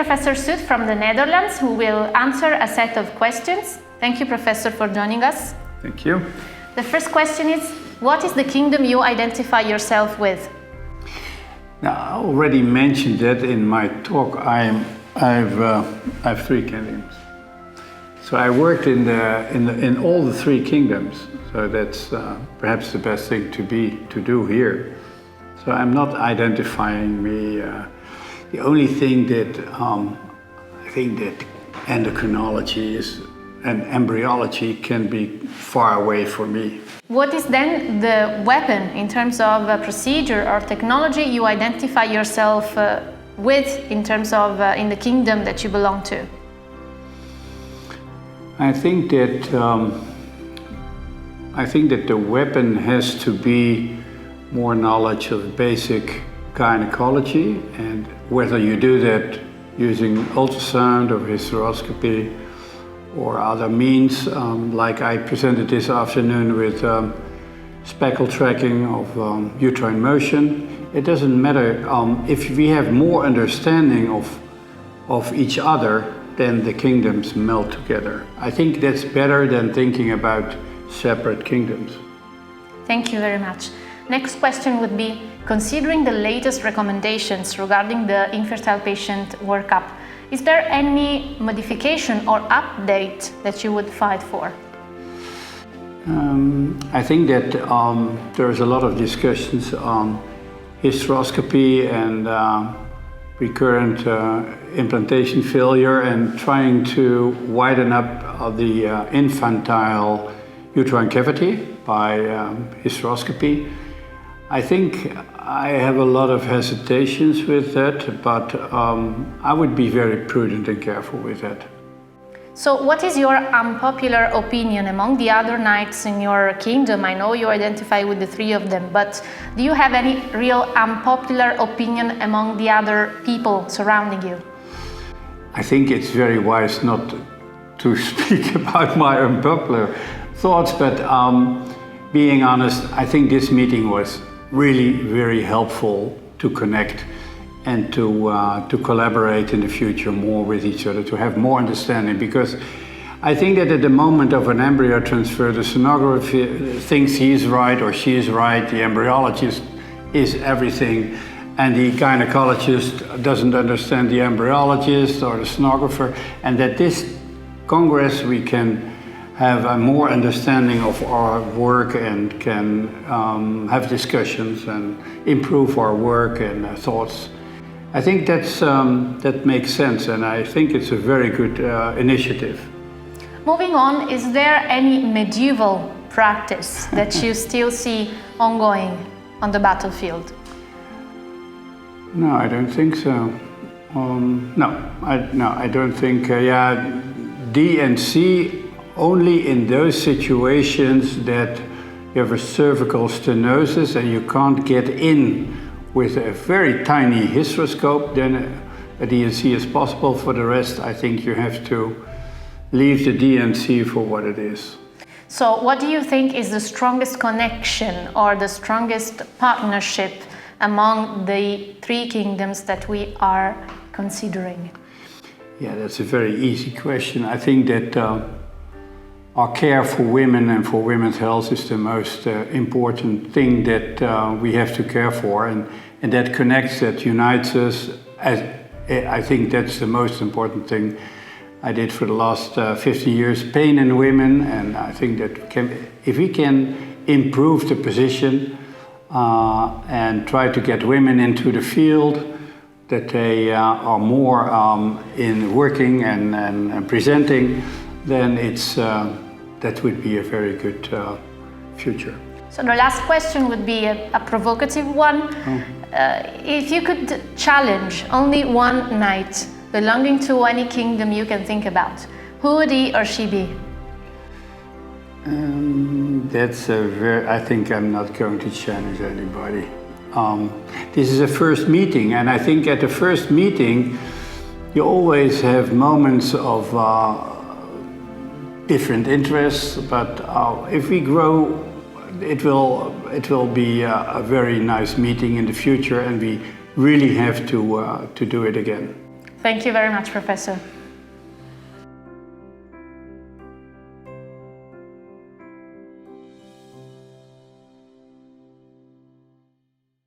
Professor Schoot from the Netherlands, who will answer a set of questions. Thank you, Professor, for joining us. Thank you. The first question is, what is the kingdom you identify yourself with? Now, I already mentioned that in my talk. I have three kingdoms. So I worked in all the three kingdoms. So that's perhaps the best thing to do here. So I'm not identifying me. The only thing that I think that endocrinology and embryology can be far away for me. What is then the weapon in terms of procedure or technology you identify yourself with in terms of in the kingdom that you belong to? I think that the weapon has to be more knowledge of basic gynecology, and whether you do that using ultrasound or hysteroscopy or other means, like I presented this afternoon with speckle tracking of uterine motion. It doesn't matter if we have more understanding of each other, then the kingdoms melt together. I think that's better than thinking about separate kingdoms. Thank you very much. Next question would be, considering the latest recommendations regarding the infertile patient workup, is there any modification or update that you would fight for? I think that there's a lot of discussions on hysteroscopy and recurrent implantation failure and trying to widen up the infantile uterine cavity by hysteroscopy. I think I have a lot of hesitations with that, but I would be very prudent and careful with that. So what is your unpopular opinion among the other knights in your kingdom? I know you identify with the three of them, but do you have any real unpopular opinion among the other people surrounding you? I think it's very wise not to speak about my unpopular thoughts, but being honest, I think this meeting was really very helpful to connect and to collaborate in the future more with each other, to have more understanding, because I think that at the moment of an embryo transfer, the sonographer thinks he's right or she is right, the embryologist is everything, and the gynecologist doesn't understand the embryologist or the sonographer, and that this Congress we can have a more understanding of our work and can have discussions and improve our work and thoughts. I think that makes sense, and I think it's a very good initiative. Moving on, is there any medieval practice that you still see ongoing on the battlefield? No, I don't think so. No, I don't think. D and C only in those situations that you have a cervical stenosis and you can't get in with a very tiny hysteroscope, then a DNC is possible. For the rest, I think you have to leave the DNC for what it is. So what do you think is the strongest connection or the strongest partnership among the three kingdoms that we are considering? Yeah, that's a very easy question. I think that our care for women and for women's health is the most important thing that we have to care for, and that connects, that unites us. I think that's the most important thing I did for the last 50 years, pain in women, and I think that if we can improve the position and try to get women into the field, that they are more in working and presenting, then that would be a very good future. So the last question would be a provocative one. If you could challenge only one knight belonging to any kingdom you can think about, who would he or she be? I think I'm not going to challenge anybody. This is a first meeting, and I think at the first meeting you always have moments of different interests, but if we grow, it will be a very nice meeting in the future, and we really have to do it again. Thank you very much, Professor.